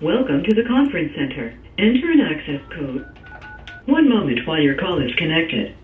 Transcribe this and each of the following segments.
Welcome to the conference center. Enter an access code. One moment while your call is connected.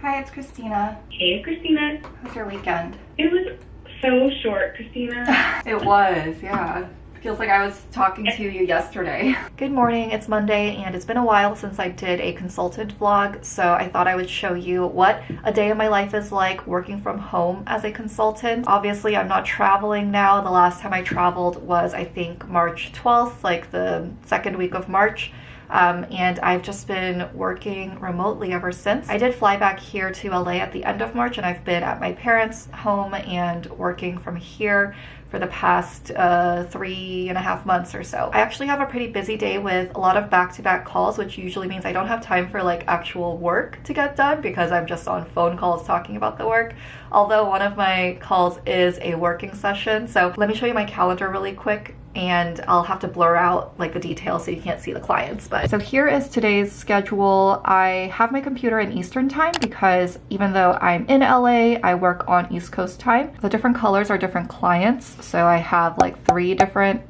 Hi, it's Christina. Hey, Christina. How's your weekend? It was so short, Christina. It was, yeah. Feels like I was talking to you yesterday. Good morning, it's Monday, and it's been a while since I did a consultant vlog, so I thought I would show you what a day of my life is like working from home as a consultant. Obviously, I'm not traveling now. The last time I traveled was, I think, March 12th, like the second week of March. And I've just been working remotely ever since. I did fly back here to LA at the end of March, and I've been at my parents' home and working from here for the past 3.5 months or so. I actually have a pretty busy day with a lot of back-to-back calls, which usually means I don't have time for like actual work to get done because I'm just on phone calls talking about the work. Although one of my calls is a working session. So let me show you my calendar really quick, and I'll have to blur out like the details so you can't see the clients. But so here is today's schedule. I have my computer in Eastern time because even though I'm in LA, I work on East Coast time. The different colors are different clients. So I have like 3 different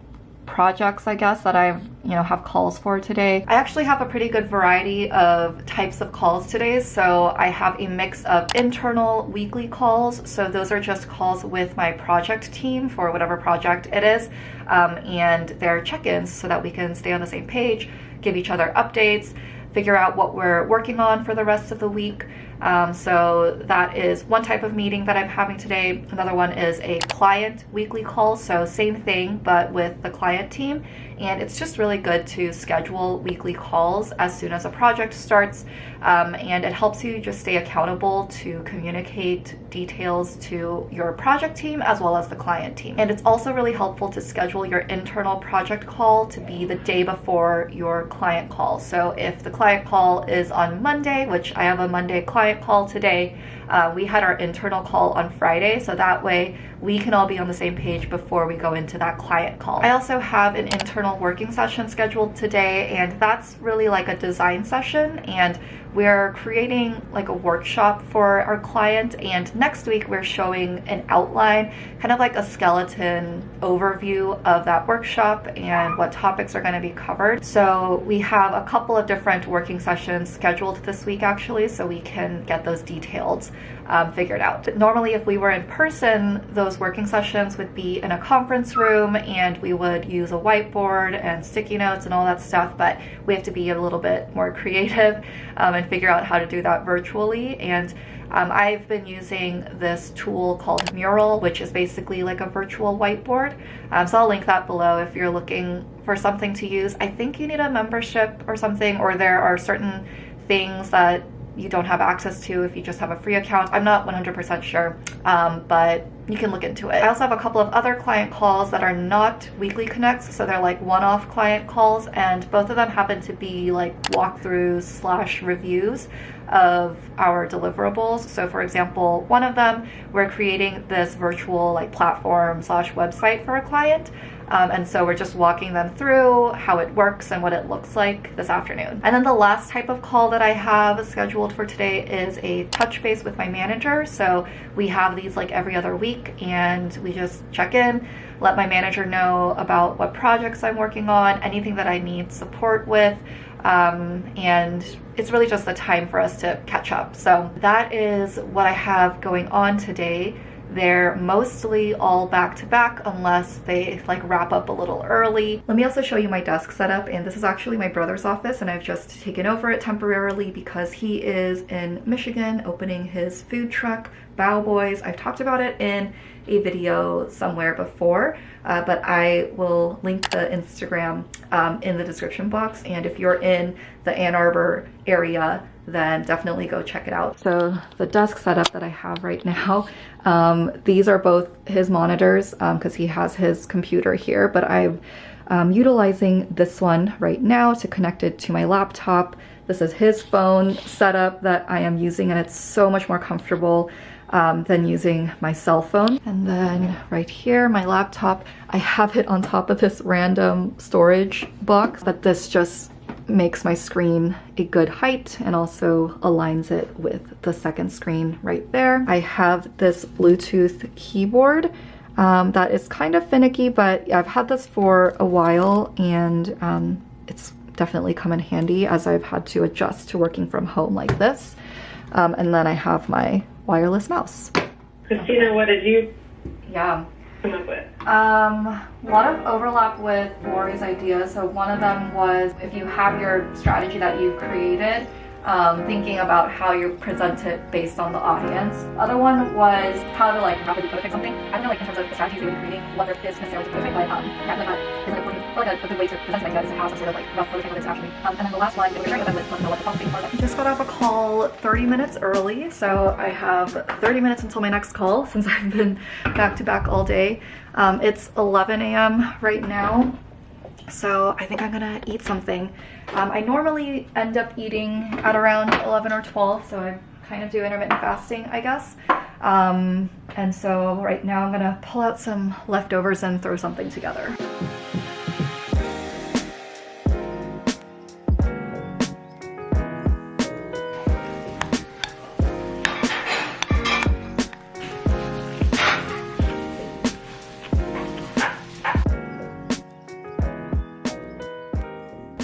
projects, I guess, that I've have calls for today. I actually have a pretty good variety of types of calls today. So I have a mix of internal weekly calls. So those are just calls with my project team for whatever project it is. And they're check-ins so that we can stay on the same page, give each other updates, figure out what we're working on for the rest of the week. So that is one type of meeting that I'm having today. Another one is a client weekly call. So same thing, but with the client team. And it's just really good to schedule weekly calls as soon as a project starts. And it helps you just stay accountable to communicate details to your project team as well as the client team. And it's also really helpful to schedule your internal project call to be the day before your client call. So if the client call is on Monday, which I have a Monday client call today, we had our internal call on Friday, so that way we can all be on the same page before we go into that client call. I also have an internal working session scheduled today, and that's really like a design session, and we're creating like a workshop for our client, and next week we're showing an outline, kind of like a skeleton overview of that workshop and what topics are going to be covered. So we have a couple of different working sessions scheduled this week actually, so we can get those details figured out. Normally if we were in person, those working sessions would be in a conference room and we would use a whiteboard and sticky notes and all that stuff, but we have to be a little bit more creative and figure out how to do that virtually. And I've been using this tool called Mural, which is basically like a virtual whiteboard. So I'll link that below if you're looking for something to use. I think you need a membership or something, or there are certain things that you don't have access to if you just have a free account. I'm not 100% sure, but you can look into it. I also have a couple of other client calls that are not weekly connects, so they're like one-off client calls, and both of them happen to be like walkthroughs / reviews of our deliverables. So for example, one of them, we're creating this virtual like platform / website for a client. And so we're just walking them through how it works and what it looks like this afternoon. And then the last type of call that I have scheduled for today is a touch base with my manager. So we have these like every other week, and we just check in, let my manager know about what projects I'm working on, anything that I need support with. And it's really just the time for us to catch up. So that is what I have going on today. They're mostly all back to back unless they like wrap up a little early. Let me also show you my desk setup, and this is actually my brother's office, and I've just taken over it temporarily because he is in Michigan opening his food truck, Bow Boys. I've talked about it in a video somewhere before, but I will link the Instagram in the description box, and if you're in the Ann Arbor area, then definitely go check it out. So the desk setup that I have right now, these are both his monitors because he has his computer here, but I'm utilizing this one right now to connect it to my laptop. This is his phone setup that I am using, and it's so much more comfortable than using my cell phone. And then right here, my laptop, I have it on top of this random storage box, but this just makes my screen a good height and also aligns it with the second screen right there. I have this Bluetooth keyboard that is kind of finicky, but I've had this for a while, and it's definitely come in handy as I've had to adjust to working from home like this. And then I have my wireless mouse. Christina, what did you Yeah. come up with? A lot of overlap with Lori's ideas. So one of them was, if you have your strategy that you've created, thinking about how you present it based on the audience. Other one was how to like rapidly prototype something. I don't know, like in terms of the strategies that you're creating, what there is necessarily to prototype, but yeah, like that is an important, like a good way to present something, is to have some sort of like rough prototype of it actually. And then the last one, we were sharing with them with what the policy was. I just got off a call 30 minutes early, so I have 30 minutes until my next call since I've been back to back all day. It's 11 a.m. right now. So I think I'm gonna eat something. I normally end up eating at around 11 or 12, so I kind of do intermittent fasting, I guess. And so right now I'm gonna pull out some leftovers and throw something together.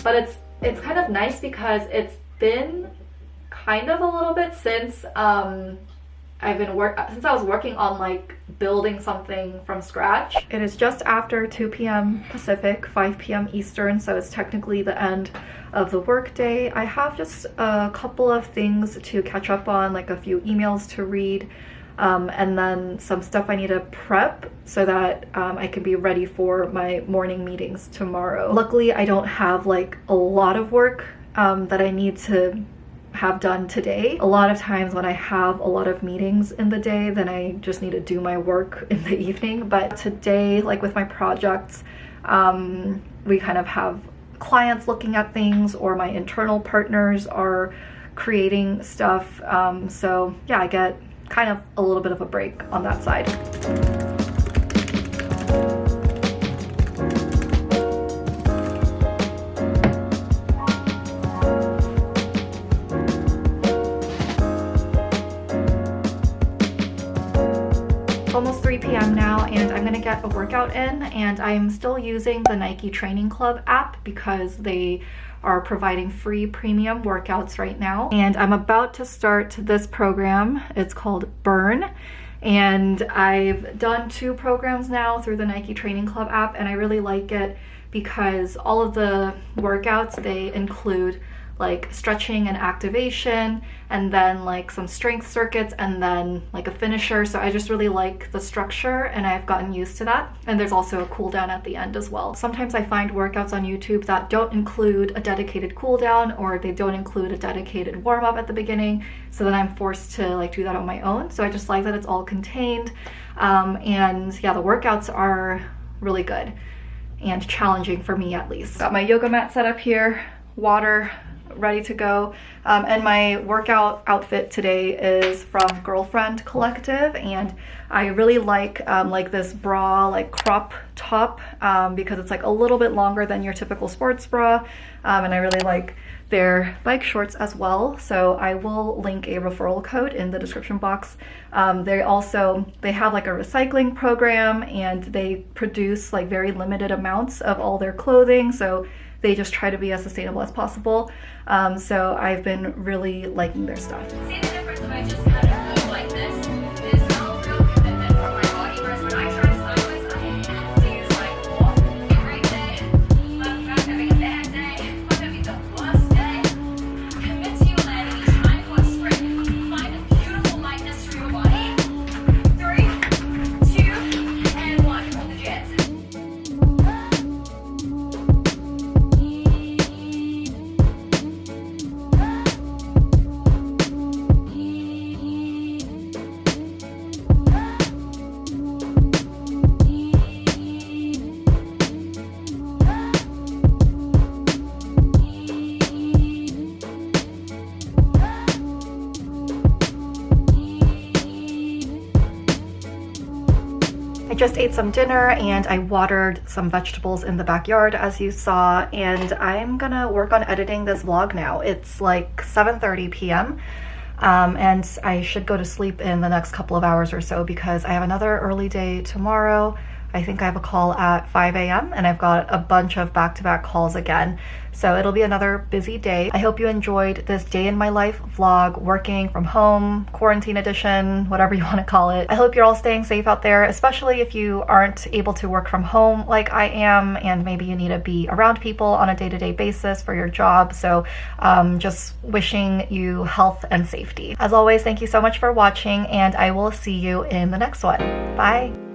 But it's kind of nice because it's been kind of a little bit since since I was working on like building something from scratch. It is just after 2 p.m. Pacific, 5 p.m. Eastern, so it's technically the end of the workday. I have just a couple of things to catch up on, like a few emails to read, and then some stuff I need to prep so that I can be ready for my morning meetings tomorrow. Luckily, I don't have like a lot of work that I need to have done today. A lot of times when I have a lot of meetings in the day, then I just need to do my work in the evening. But today, like with my projects, we kind of have clients looking at things, or my internal partners are creating stuff. So yeah, I get kind of a little bit of a break on that side. Almost 3 p.m. now, and I'm gonna get a workout in, and I'm still using the Nike Training Club app because they are providing free premium workouts right now. And I'm about to start this program. It's called Burn, and I've done 2 programs now through the Nike Training Club app, and I really like it because all of the workouts, they include like stretching and activation, and then like some strength circuits, and then like a finisher. So I just really like the structure, and I've gotten used to that. And there's also a cool down at the end as well. Sometimes I find workouts on YouTube that don't include a dedicated cool down, or they don't include a dedicated warm up at the beginning, so then I'm forced to like do that on my own. So I just like that it's all contained. And yeah, the workouts are really good and challenging for me, at least. Got my yoga mat set up here, water ready to go, and my workout outfit today is from Girlfriend Collective, and I really like this bra, like crop top, because it's like a little bit longer than your typical sports bra, and I really like their bike shorts as well. So I will link a referral code in the description box. They have like a recycling program, and they produce like very limited amounts of all their clothing, so they just try to be as sustainable as possible. So I've been really liking their stuff. See the difference when I just kind of move like this? There's no real commitment from my body, whereas when I try sideways, I have to use my core. A great day, I'm having a bad day, I'm having the worst day. Commit to your leg each time you are sprint. Find a beautiful lightness through your body. 3, 2, and 1. Hold the jets. I just ate some dinner, and I watered some vegetables in the backyard, as you saw, and I'm gonna work on editing this vlog now. It's like 7:30 p.m. And I should go to sleep in the next couple of hours or so because I have another early day tomorrow. I think I have a call at 5 a.m. and I've got a bunch of back-to-back calls again. So it'll be another busy day. I hope you enjoyed this day in my life vlog, working from home, quarantine edition, whatever you want to call it. I hope you're all staying safe out there, especially if you aren't able to work from home like I am, and maybe you need to be around people on a day-to-day basis for your job. So just wishing you health and safety. As always, thank you so much for watching, and I will see you in the next one. Bye.